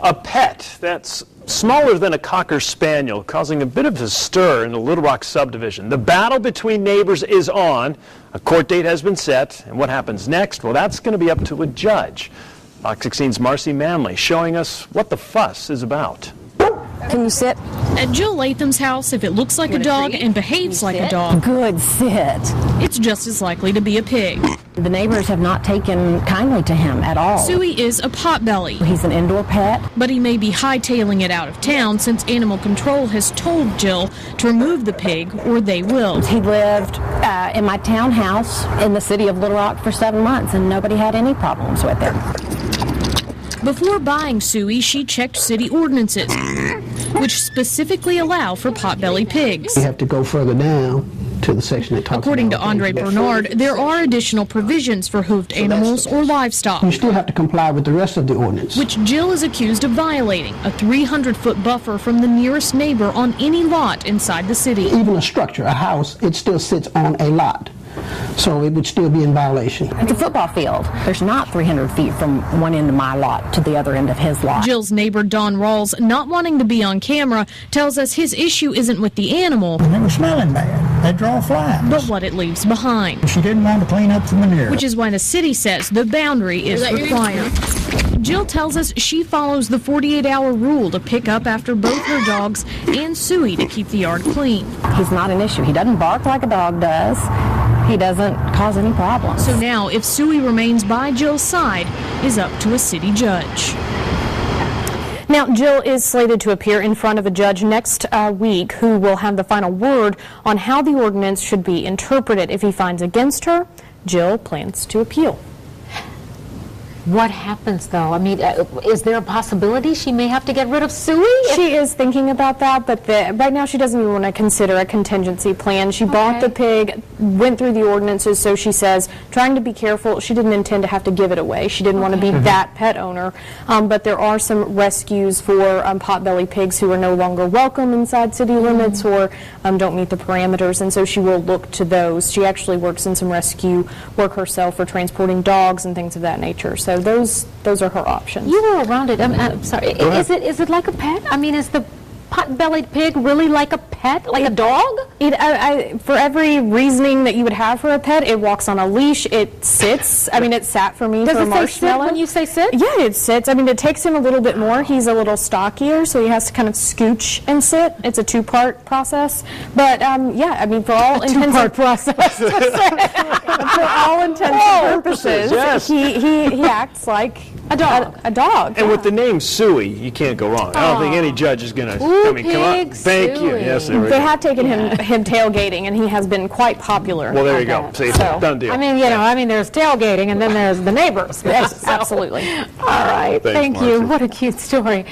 A pet that's smaller than a Cocker Spaniel, causing a bit of a stir in the Little Rock subdivision. The battle between neighbors is on. A court date has been set, and what happens next? Well, that's going to be up to a judge. Fox 16's Marcy Manley showing us what the fuss is about. Can you sit? At Jill Latham's house, if it looks like a dog and behaves like a dog, Good, sit. it's just as likely to be a pig. The neighbors have not taken kindly to him at all. Suey is a potbelly, He's an indoor pet. but he may be hightailing it out of town since Animal Control has told Jill to remove the pig or they will. He lived in my townhouse in the city of Little Rock for 7 months, and nobody had any problems with him. Before buying Suey, she checked city ordinances, which specifically allow for potbelly pigs. You have to go further down to the section that talks According to about Andre things. Bernard, there are additional provisions for hoofed animals or livestock, You still have to comply with the rest of the ordinance. which Jill is accused of violating, a 300-foot buffer from the nearest neighbor on any lot inside the city. Even a structure, a house, it still sits on a lot. So it would still be in violation. It's a football field. There's not 300 feet from one end of my lot to the other end of his lot. Jill's neighbor, Don Rawls, not wanting to be on camera, tells us his issue isn't with the animal, They were smelling bad. They draw flies. but what it leaves behind, She didn't want to clean up the manure. which is why the city says the boundary is required. Jill tells us she follows the 48-hour rule to pick up after both her dogs and Suey to keep the yard clean. He's not an issue. He doesn't bark like a dog does. He doesn't cause any problems. So now, if Suey remains by Jill's side, is up to a city judge. Now, Jill is slated to appear in front of a judge next week who will have the final word on how the ordinance should be interpreted. If he finds against her, Jill plans to appeal. What happens, though? I mean, is there a possibility she may have to get rid of Suey? She is thinking about that, but right now she doesn't even want to consider a contingency plan. She bought the pig, went through the ordinances, so she says, trying to be careful, she didn't intend to have to give it away. She didn't want to be that pet owner, but there are some rescues for potbelly pigs who are no longer welcome inside city limits or don't meet the parameters, and so she will look to those. She actually works in some rescue work herself for transporting dogs and things of that nature. So those are her options. You were around it. I'm sorry. Is it like a pet? I mean, is the pot-bellied pig really like a pet, like a dog? For every reasoning that you would have for a pet, it walks on a leash, it sits. I mean, it sat for me Does for it say sit Marshmallow. when you say sit? Yeah, it sits. I mean, it takes him a little bit more. He's a little stockier, so he has to kind of scooch and sit. It's a two-part process. But, yeah, I mean, for all intents and process. for all intents and purposes, yes. he acts like a dog. A dog. And with the name Suey, you can't go wrong. I don't think any judge is going to come on. Pig Thank you. Suey. Yes, there we They go. have taken him tailgating, and he has been quite popular. Well, there you go. See, done deal. I mean, there's tailgating and then there's the neighbors. Yes, absolutely. All right. Thanks, Thank you. Marcy. What a cute story.